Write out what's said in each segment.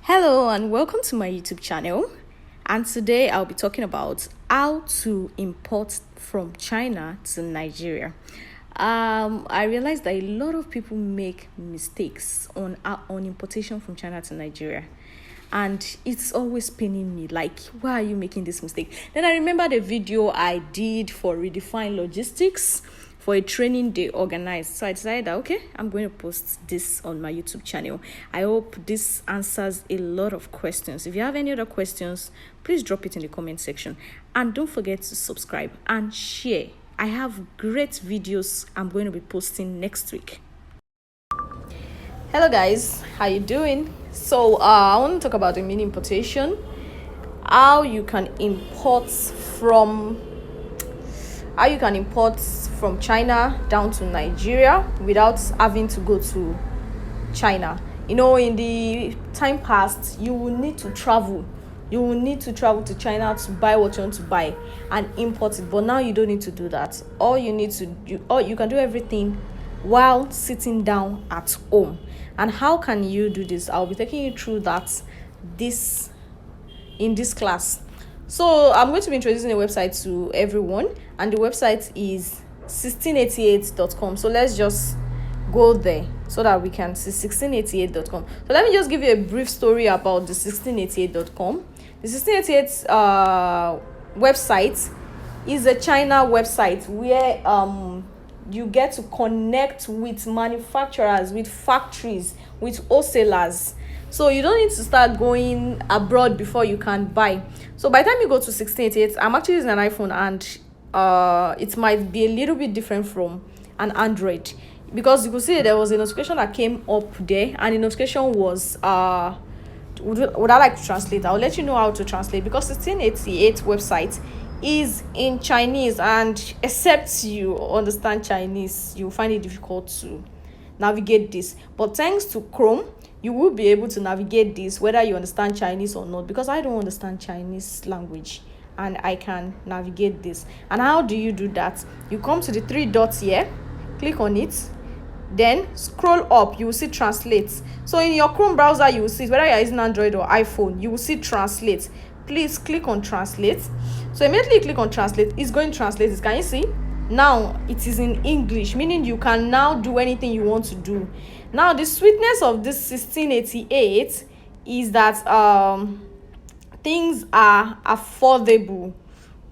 Hello and welcome to my YouTube channel, and today I'll be talking about how to import from China to Nigeria. I realized that a lot of people make mistakes on importation from China to Nigeria, and it's always paining me, like, why are you making this mistake? Then I remember the video I did for Redefine Logistics for a training they organized. So I decided that, okay, I'm going to post this on my YouTube channel. I hope this answers a lot of questions. If you have any other questions, please drop it in the comment section. And don't forget to subscribe and share. I have great videos I'm going to be posting next week. Hello guys, how you doing? So I want to talk about the mini importation, how you can import from China down to Nigeria without having to go to China. You know, in the time past, you will need to travel. You will need to travel to China to buy what you want to buy and import it. But now you don't need to do that. All you need to do, or you can do everything while sitting down at home. And how can you do this? I'll be taking you through that in this class. So I'm going to be introducing a website to everyone, and the website is 1688.com. So let's just go there so that we can see 1688.com. So let me just give you a brief story about the 1688.com. The 1688 website is a China website where you get to connect with manufacturers, with factories, with wholesalers. So you don't need to start going abroad before you can buy. So by the time you go to 1688, I'm actually using an iPhone, and it might be a little bit different from an Android, because you could see there was a notification that came up there, and the notification was would I like to translate? I'll let you know how to translate, because 1688 website is in Chinese, and except you understand Chinese, you find it difficult to navigate this. But thanks to Chrome, you will be able to navigate this whether you understand Chinese or not, because I don't understand Chinese language and I can navigate this. And how do you do that? You come to the three dots here, click on it, then scroll up, you will see translate. So in your Chrome browser, you will see, whether you're using Android or iPhone, you will see translate. Please click on translate. So immediately you click on translate, it's going to translate it. Can you see? Now it is in English, meaning you can now do anything you want to do. Now the sweetness of this 1688 is that things are affordable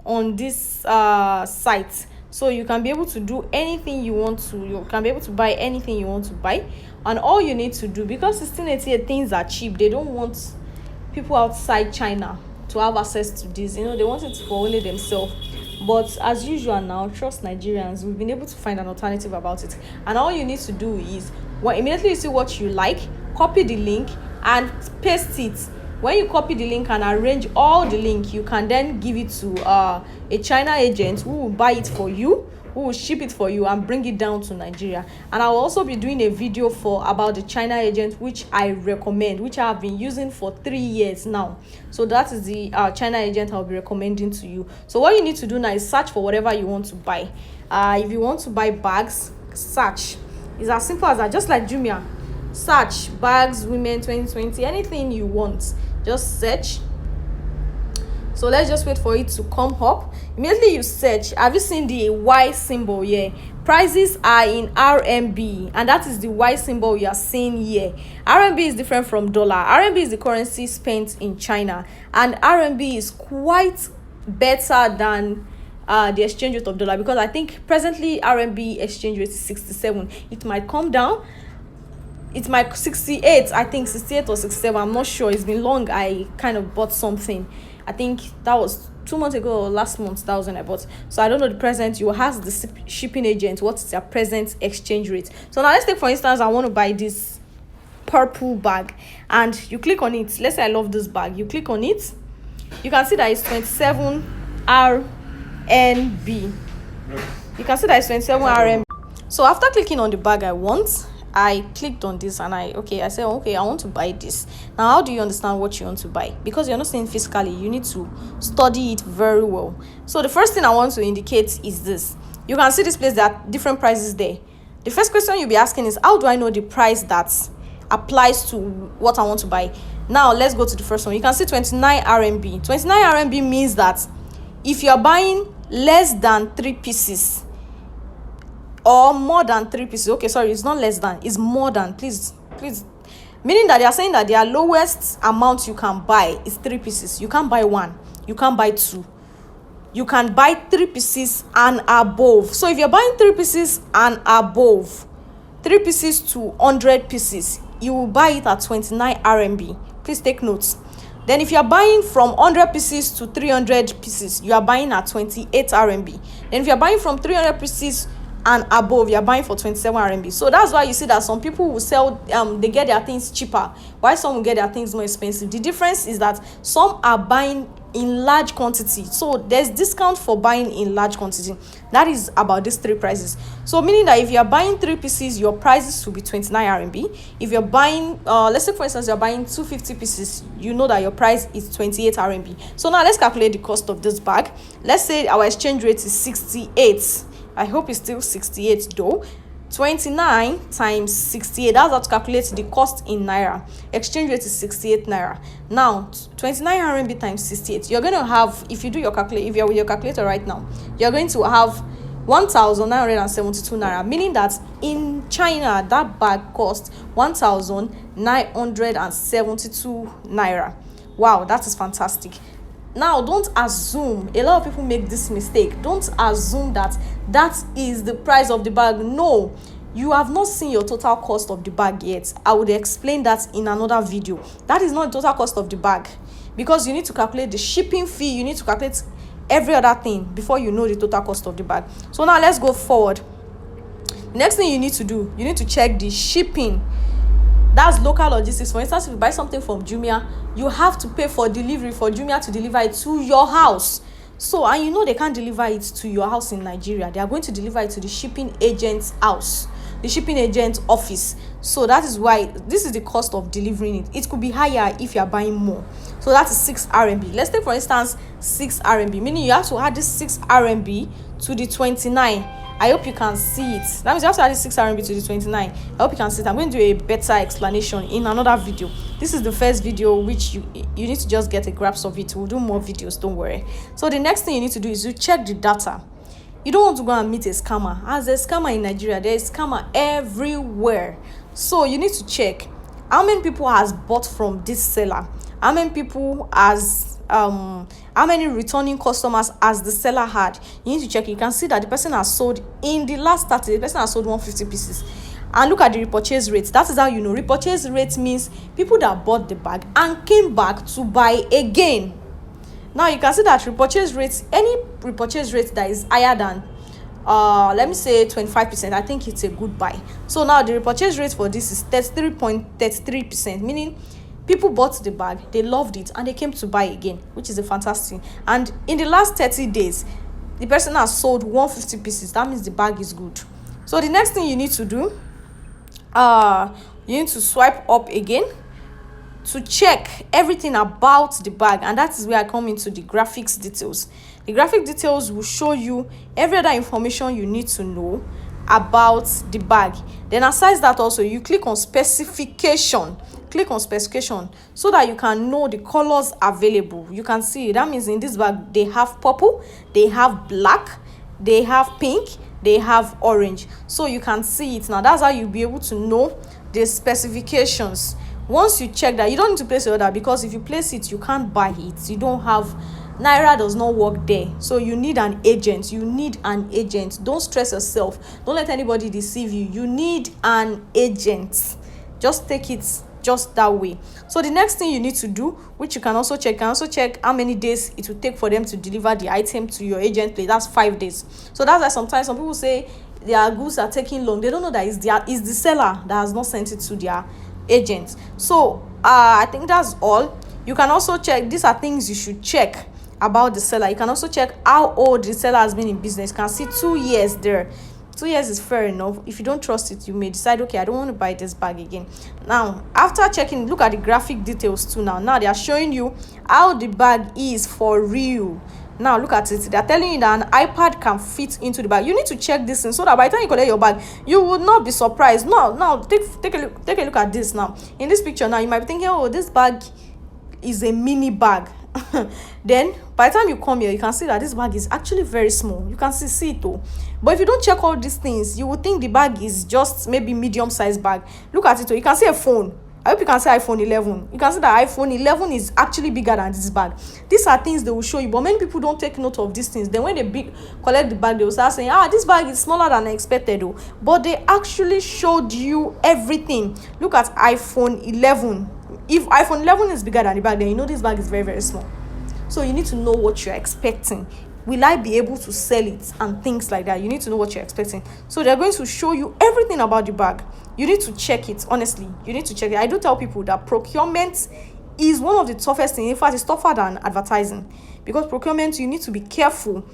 on this site. So you can be able to do anything you want to. You can be able to buy anything you want to buy, and all you need to do, because 1688 things are cheap, they don't want people outside China to have access to this. You know, they want it for only themselves. But as usual now, trust Nigerians, we've been able to find an alternative about it. And all you need to do is, when immediately you see what you like, copy the link and paste it. When you copy the link and arrange all the link, you can then give it to a China agent who will buy it for you, who will ship it for you and bring it down to Nigeria. And I will also be doing a video about the China agent, which I recommend, which I have been using for 3 years now. So that is the China agent I'll be recommending to you. So what you need to do now is search for whatever you want to buy. If you want to buy bags, search. It's as simple as that, just like Jumia. Search bags, women 2020, anything you want, just search. So let's just wait for it to come up. Immediately you search, have you seen the Y symbol here? Prices are in RMB, and that is the Y symbol you are seeing here. RMB is different from dollar. RMB is the currency spent in China, and RMB is quite better than the exchange rate of dollar, because I think presently RMB exchange rate is 67. It might come down. It might 68, I think 68 or 67, I'm not sure. It's been long. I kind of bought something, I think that was 2 months ago or last month. That was when I bought. So I don't know the present. You ask the shipping agent what is their present exchange rate. So now let's take, for instance, I want to buy this purple bag, and you click on it. Let's say I love this bag. You click on it, you can see that it's 27 RMB. You can see that it's 27 RMB. So after clicking on the bag I want, I clicked on this, and I said, okay, I want to buy this. Now, how do you understand what you want to buy? Because you're not seeing physically, you need to study it very well. So the first thing I want to indicate is this. You can see this place, there are different prices there. The first question you'll be asking is, how do I know the price that applies to what I want to buy. Now let's go to the first one. You can see 29 RMB. 29 RMB means that if you're buying less than 3 pieces or more than 3 pieces, okay, sorry, it's not less than, it's more than, please, meaning that they are saying that their lowest amount you can buy is 3 pieces. You can't buy 1, you can't buy 2, you can buy 3 pieces and above. So if you're buying 3 pieces and above, 3 pieces to 100 pieces, you will buy it at 29 RMB. Please take notes. Then if you are buying from 100 pieces to 300 pieces, you are buying at 28 RMB. Then if you are buying from 300 pieces and above, you are buying for 27 RMB. So that's why you see that some people will sell, they get their things cheaper, while some will get their things more expensive. The difference is that some are buying in large quantity, so there's discount for buying in large quantity. That is about these 3 prices. So meaning that if you are buying 3 pieces, your prices will be 29 RMB. If you're buying let's say for instance you're buying 250 pieces, you know that your price is 28 RMB. So now let's calculate the cost of this bag. Let's say our exchange rate is 68. I hope it's still 68 though. 29 times 68, that's how to calculate the cost in naira. Exchange rate is 68 naira. Now 29 RMB times 68, you're going to have, if you do your calculate, if you're with your calculator right now, you're going to have 1,972 naira, meaning that in China that bag costs 1,972 naira. Wow, that is fantastic. Now don't assume, a lot of people make this mistake, don't assume that that is the price of the bag. No, you have not seen your total cost of the bag yet. I would explain that in another video. That is not the total cost of the bag, because you need to calculate the shipping fee, you need to calculate every other thing before you know the total cost of the bag. So now let's go forward. The next thing you need to do, you need to check the shipping. That's local logistics. For instance, if you buy something from Jumia, you have to pay for delivery, for Jumia to deliver it to your house. So, and you know they can't deliver it to your house in Nigeria. They are going to deliver it to the shipping agent's house, the shipping agent's office. So that is why this is the cost of delivering it. It could be higher if you are buying more. So that is 6 RMB. Let's take for instance 6 RMB, meaning you have to add this 6 RMB to the 29. I hope you can see it. That means you have to add 6 RMB to the 29. I hope you can see it. I'm going to do a better explanation in another video. This is the first video which you need to just get a grasp of it. We'll do more videos, don't worry. So the next thing you need to do is you check the data. You don't want to go and meet a scammer. As a scammer in Nigeria, there is scammer everywhere. So you need to check how many people has bought from this seller, how many people has how many returning customers has the seller had. You need to check. You can see that the person has sold in the last 30, the person has sold 150 pieces. And look at the repurchase rate. That is how you know. Repurchase rate means people that bought the bag and came back to buy again. Now you can see that repurchase rates, any repurchase rate that is higher than let me say 25%, I think it's a good buy. So now the repurchase rate for this is 33.33%, meaning people bought the bag, they loved it, and they came to buy again, which is a fantastic. And in the last 30 days, the person has sold 150 pieces. That means the bag is good. So the next thing you need to do, you need to swipe up again to check everything about the bag, and that is where I come into the graphics details. The graphic details will show you every other information you need to know about the bag. Then aside that, also you click on specification. Click on specification so that you can know the colors available. You can see that means in this bag they have purple, they have black, they have pink, they have orange. So you can see it now. That's how you'll be able to know the specifications. Once you check that, you don't need to place your order, because if you place it, you can't buy it. You don't have, Naira does not work there. So you need an agent. You need an agent. Don't stress yourself. Don't let anybody deceive you. You need an agent. Just take it just that way. So the next thing you need to do, which you can also check, how many days it will take for them to deliver the item to your agent place. That's 5 days. So that's why sometimes some people say their goods are taking long. They don't know that it's the seller that has not sent it to their agent. So I think that's all. You can also check, these are things you should check about the seller. You can also check how old the seller has been in business. You can see 2 years there. 2 years is fair enough. If you don't trust it, you may decide, okay, I don't want to buy this bag again. Now after checking, look at the graphic details too. Now they are showing you how the bag is for real. Now look at it, they're telling you that an iPad can fit into the bag. You need to check this thing so that by the time you collect your bag, you will not be surprised. Now take a look at this. Now in this picture, now you might be thinking, oh, this bag is a mini bag. Then by the time you come here, you can see that this bag is actually very small. You can see it though. But if you don't check all these things, you would think the bag is just maybe medium sized bag. Look at it though. You can see a phone. I hope you can see iPhone 11. You can see that iPhone 11 is actually bigger than this bag. These are things they will show you, but many people don't take note of these things. Then when they collect the bag, they will start saying, this bag is smaller than I expected though. But they actually showed you everything. Look at iPhone 11. If iPhone 11 is bigger than the bag, then you know this bag is very, very small. So you need to know what you're expecting. Will I be able to sell it and things like that? You need to know what you're expecting. So they're going to show you everything about the bag. You need to check it. Honestly, you need to check it. I do tell people that procurement is one of the toughest things. In fact, it's tougher than advertising, because procurement, you need to be careful.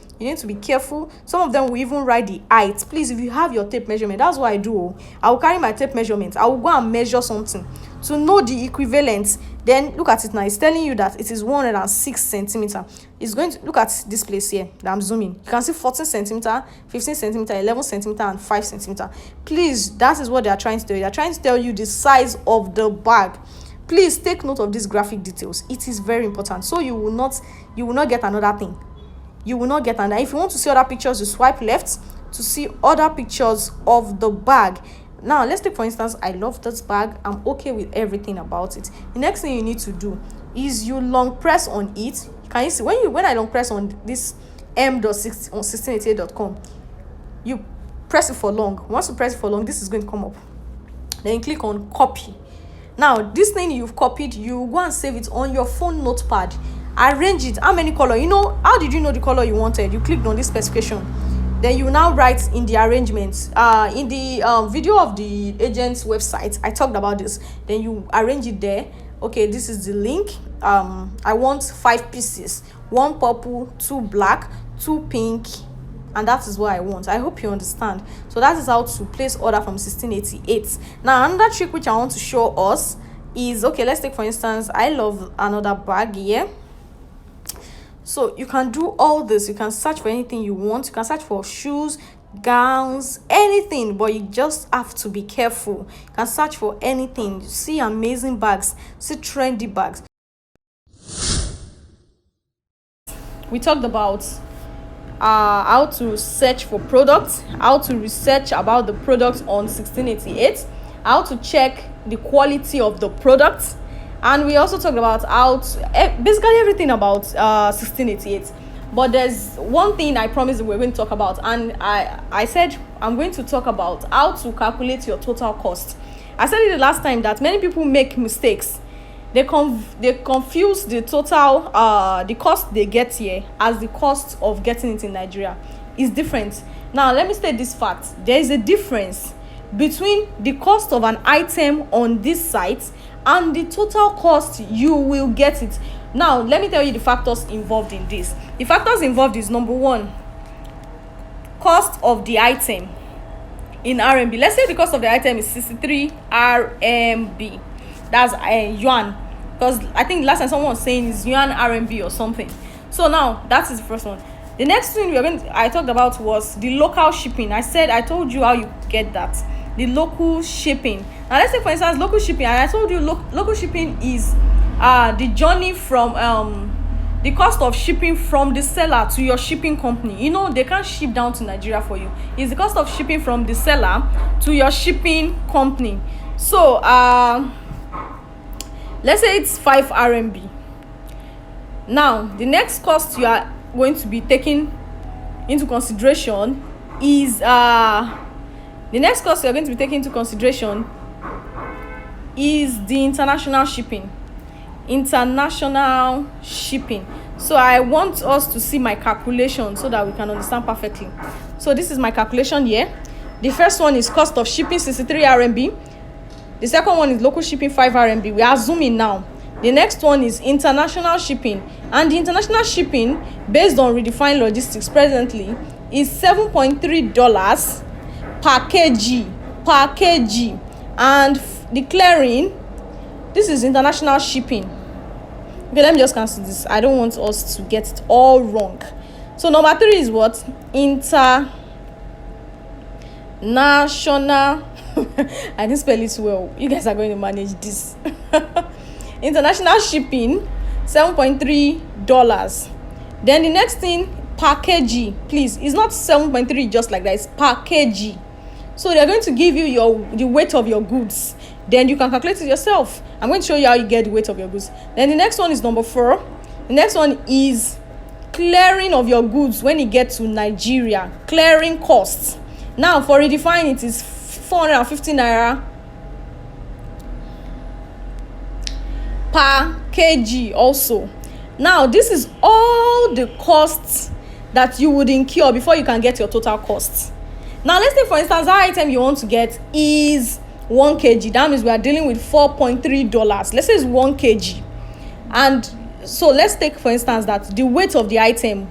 Some of them will even write the height. Please, if you have your tape measurement, that's what I do. I will carry my tape measurement. I will go and measure something to know the equivalent. Then look at it now. It's telling you that it is 106 centimeter. It's going to look at this place here that I'm zooming. You can see 14 centimeter, 15 centimeter, 11 centimeter, and 5 centimeter. Please, that is what they are trying to tell you. They are trying to tell you the size of the bag. Please take note of these graphic details. It is very important. So you will not get another thing. You will not get another. If you want to see other pictures, you swipe left to see other pictures of the bag. Now let's take for instance, I love this bag. I'm okay with everything about it. The next thing you need to do is you long press on it. Can you see when I long press on this m.1688.com, you press it for long. Once you press it for long, this is going to come up. Then you click on copy. Now this thing you've copied, you go and save it on your phone notepad. Arrange it. How many color? How did you know the color you wanted? You clicked on this specification. Then you now write in the arrangements. In the video of the agent's website, I talked about this. Then you arrange it there. Okay, this is the link. I want 5 pieces: 1 purple, 2 black, 2 pink, and that is what I want. I hope you understand. So that is how to place order from 1688. Now another trick which I want to show us is, okay, let's take for instance, I love another bag here. So you can do all this. You can search for anything you want. You can search for shoes, gowns, anything, but you just have to be careful. You can search for anything. You see amazing bags, see trendy bags. We talked about how to search for products, how to research about the products on 1688, how to check the quality of the products. And we also talked about how to, basically everything about 1688. But there's one thing I promised we're going to talk about, and I said I'm going to talk about how to calculate your total cost. I said it the last time that many people make mistakes. They confuse the total the cost they get here as the cost of getting it in Nigeria. Is different. Now let me state this fact. There is a difference between the cost of an item on this site and the total cost you will get it. Now let me tell you the factors involved in this. The factors involved is, number 1, cost of the item in RMB. Let's say the cost of the item is 63 RMB. That's yuan, because I think last time someone was saying is yuan RMB or something. So now that is the first one. The next thing I talked about was the local shipping. I told you how you get that. The local shipping. Now let's say for instance local shipping, and I told you local shipping is the journey from the cost of shipping from the seller to your shipping company. They can't ship down to Nigeria for you. It's the cost of shipping from the seller to your shipping company. So let's say it's 5 RMB. Now the next cost you are going to be taking into consideration is the international shipping. So I want us to see my calculation so that we can understand perfectly. So this is my calculation here. The first one is cost of shipping 63 RMB. The second one is local shipping 5 RMB. We are zooming now. The next one is international shipping, and the international shipping based on redefined logistics presently is $7.3 per kg. And declaring, this is international shipping. Okay, let me just cancel this. I don't want us to get it all wrong. So number 3 is what? International. I didn't spell it well. You guys are going to manage this. International shipping, $7.3. Then the next thing, packaging. Please, it's not 7.3 just like that. It's packaging. So they're going to give you the weight of your goods. Then you can calculate it yourself. I'm going to show you how you get the weight of your goods. Then the next one is number 4. The next one is clearing of your goods when you get to Nigeria. Clearing costs. Now for redefine it is 450 naira per kg also. Now this is all the costs that you would incur before you can get your total costs. Now let's say for instance that item you want to get is 1 kg. That means we are dealing with $4.3. Let's say it's 1 kg. And so let's take for instance that the weight of item.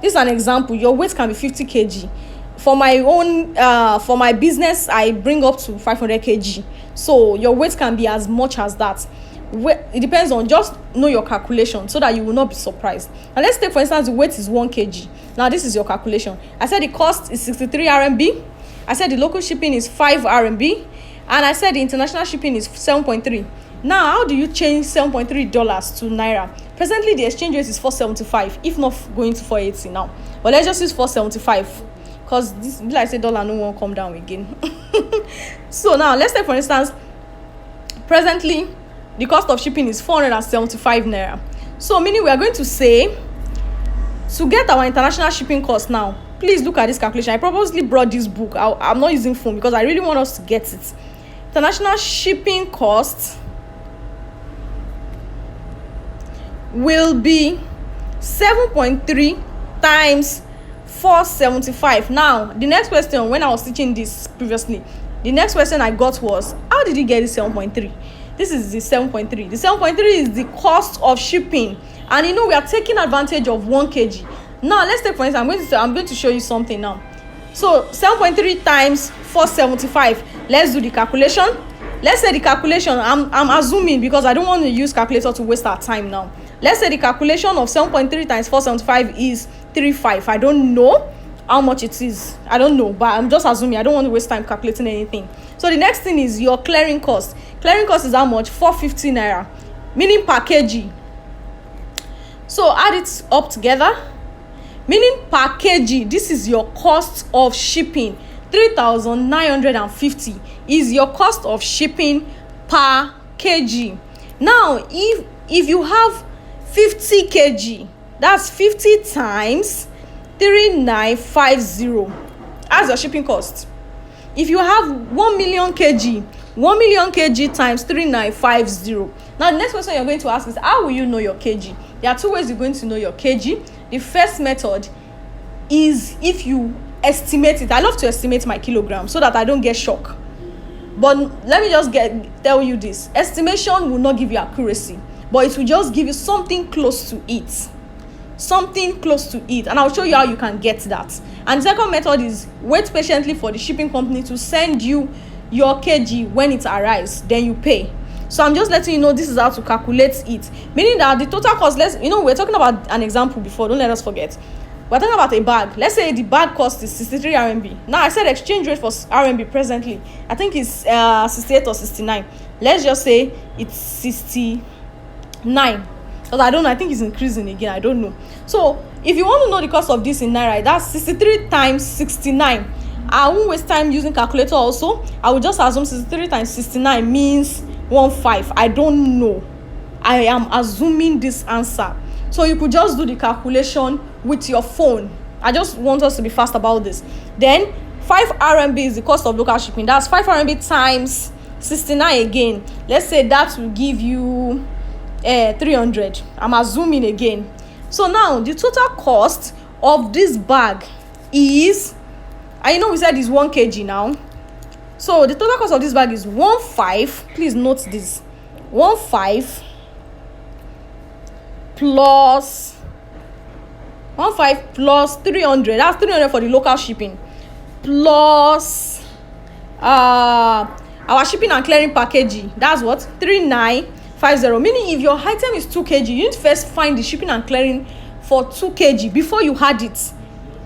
This is an example. Your weight can be 50 kg. For my own for my business, I bring up to 500 kg. So your weight can be as much as that. It depends on, just know your calculation so that you will not be surprised. And let's take for instance the weight is 1 kg. Now this is your calculation. I said the cost is 63 RMB. I said the local shipping is 5 RMB. And I said the international shipping is 7.3. Now how do you change $7.3 to naira? Presently the exchange rate is 475, if not going to 480 now. But let's just use 475 because this, like I said, dollar no won't come down again. So now let's take for instance, presently the cost of shipping is 475 naira. So meaning we are going to say, to get our international shipping cost now, please look at this calculation. I purposely brought this book. I'm not using phone because I really want us to get it. International shipping cost will be 7.3 times 475. Now the next question, when I was teaching this previously, the next question I got was, how did you get this 7.3? This is the 7.3. The 7.3 is the cost of shipping, and you know we are taking advantage of 1 kg. Now let's take for instance, I'm going to show you something now. So 7.3 times 475. Let's do the calculation. Let's say the calculation, I'm assuming because I don't want to use calculator to waste our time now. Let's say the calculation of 7.3 times 475 is 35. I don't know how much it is. I don't know, but I'm just assuming. I don't want to waste time calculating anything. So the next thing is your clearing cost. Clearing cost is how much? 450 naira, meaning per kg. So add it up together, meaning per kg. This is your cost of shipping. 3,950 is your cost of shipping per kg. Now if you have 50 kg, that's 50 times 3950. That's your shipping cost. If you have 1 million kg, 1 million kg times 3950. Now the next question you're going to ask is, how will you know your kg? There are 2 ways you're going to know your kg. The first method is if you estimate it. I love to estimate my kilograms so that I don't get shocked. But let me just tell you this. Estimation will not give you accuracy, but it will just give you something close to it. Something close to it. And I'll show you how you can get that. And the second method is wait patiently for the shipping company to send you your kg. When it arrives, then you pay. So I'm just letting you know this is how to calculate it. Meaning that the total cost, we're talking about an example before, don't let us forget. We're talking about a bag. Let's say the bag cost is 63 RMB. Now I said exchange rate for RMB presently, I think it's 68 or 69. Let's just say it's 69. Because I don't know, I think it's increasing again, I don't know. So if you want to know the cost of this in naira, that's 63 times 69. I won't waste time using calculator also. I will just assume 63 times 69 means 15. I don't know. I am assuming this answer. So you could just do the calculation with your phone. I just want us to be fast about this. Then 5 RMB is the cost of local shipping. That's 5 RMB times 69 again. Let's say that will give you 300. I'm assuming again. So now the total cost of this bag is, I know we said it's 1 kg now. So the total cost of this bag is 15. Please note this. 15 plus 300. That's 300 for the local shipping, plus our shipping and clearing packaging. That's what? 3950 6950, meaning if your item is 2 kg, you need to first find the shipping and clearing for 2 kg before you add it.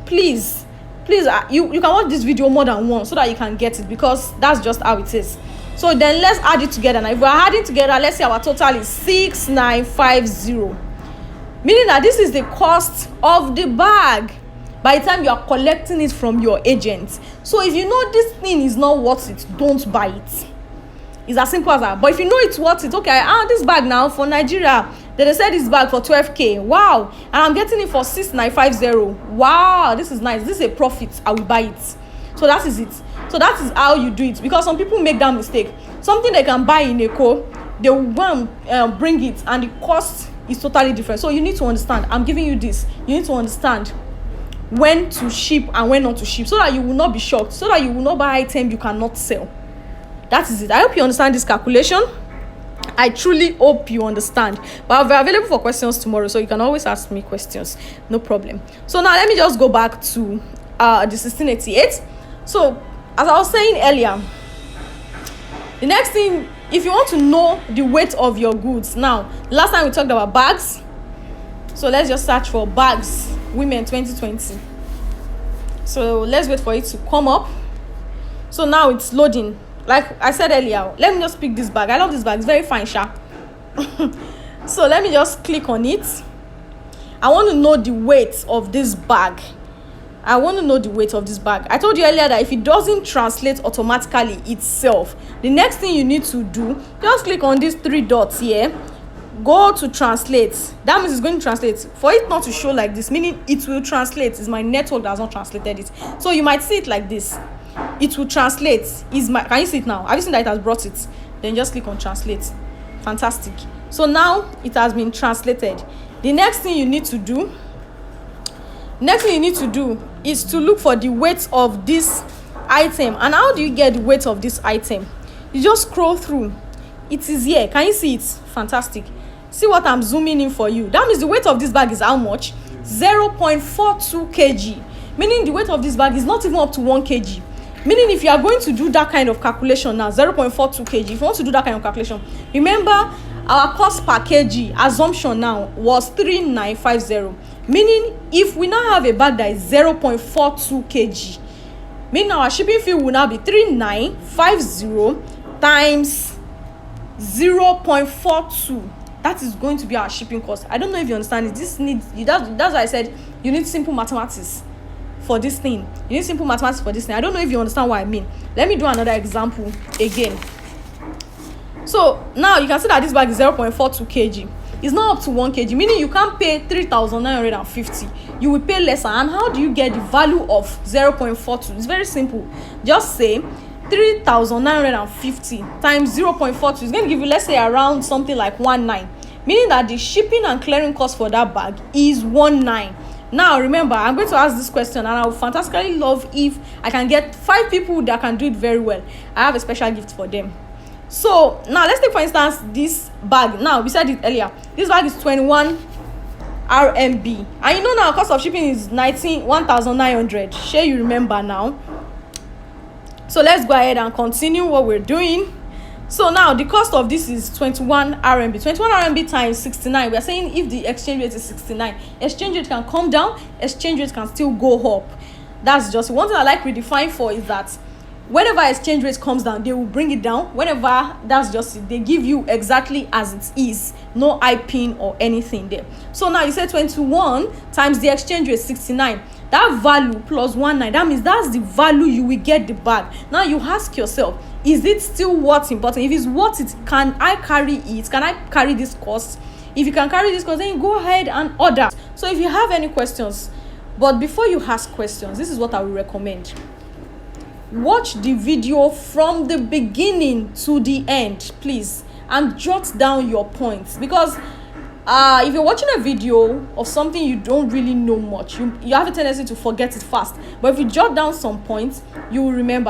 Please, you can watch this video more than once so that you can get it, because that's just how it is. So then let's add it together. Now if we're adding together, let's say our total is 6950, meaning that this is the cost of the bag by the time you are collecting it from your agent. So if you know this thing is not worth it, don't buy it. It's as simple as that. But if you know it's worth it, okay, this bag now for Nigeria, they said this bag for 12k, wow, and I'm getting it for 6950, wow, this is nice, this is a profit, I will buy it. So that is it. So that is how you do it, because some people make that mistake. Something they can buy in Eco, they will bring it and the cost is totally different. So you need to understand, I'm giving you this, you need to understand when to ship and when not to ship, so that you will not be shocked, so that you will not buy item you cannot sell. That is it. I hope you understand this calculation. I truly hope you understand. But I'll be available for questions tomorrow, so you can always ask me questions, no problem. So now let me just go back to the 1688. So as I was saying earlier, the next thing, if you want to know the weight of your goods, now last time we talked about bags, so let's just search for bags women 2020. So let's wait for it to come up. So now it's loading. Like I said earlier, let me just pick this bag. I love this bag, it's very fine, sha. So let me just click on it. I want to know the weight of this bag. I told you earlier that if it doesn't translate automatically itself, the next thing you need to do, just click on these 3 dots here, go to translate. That means it's going to translate. For it not to show like this, meaning it will translate, is my network that has not translated it. So you might see it like this, it will translate. Can you see it now? Have you seen that it has brought it? Then just click on translate. Fantastic. So now it has been translated. The next thing you need to do is to look for the weight of this item. And how do you get the weight of this item? You just scroll through. It is here. Can you see it? Fantastic. See what I'm zooming in for you. That means the weight of this bag is how much? 0.42 kg. Meaning the weight of this bag is not even up to 1 kg. Meaning if you are going to do that kind of calculation now, 0.42 kg, if you want to do that kind of calculation, remember our cost per kg assumption now was 3950. Meaning if we now have a bag that is 0.42 kg, meaning our shipping fee will now be 3950 times 0.42. That is going to be our shipping cost. I don't know if you understand it. That's why I said you need simple mathematics for this thing. I don't know if you understand what I mean. Let me do another example again. So now you can see that this bag is 0.42 kg. It's not up to 1 kg, meaning you can't pay 3,950. You will pay lesser. And how do you get the value of 0.42? It's very simple. Just say 3,950 times 0.42 is going to give you, let's say, around something like 19, meaning that the shipping and clearing cost for that bag is 19. Now remember, I'm going to ask this question, and I would fantastically love if I can get 5 people that can do it very well. I have a special gift for them. So now let's take for instance this bag. Now we said it earlier, this bag is 21 RMB, and you know now cost of shipping is 1,900. Sure, you remember now. So let's go ahead and continue what we're doing. So now the cost of this is 21 RMB. 21 RMB times 69. We are saying if the exchange rate is 69, exchange rate can come down, exchange rate can still go up. That's just one thing I like redefine for, is that whenever exchange rate comes down, they will bring it down. Whenever, that's just it. They give you exactly as it is, no IPIN or anything there. So now you say 21 times the exchange rate 69. That value plus 19, that means that's the value you will get the bag. Now you ask yourself, is it still what's important? If it's worth it, can I carry it? Can I carry this cost? If you can carry this cost, then you go ahead and order. So if you have any questions, but before you ask questions, this is what I will recommend. Watch the video from the beginning to the end, please, and jot down your points, because if you're watching a video of something you don't really know much, you have a tendency to forget it fast. But if you jot down some points, you will remember.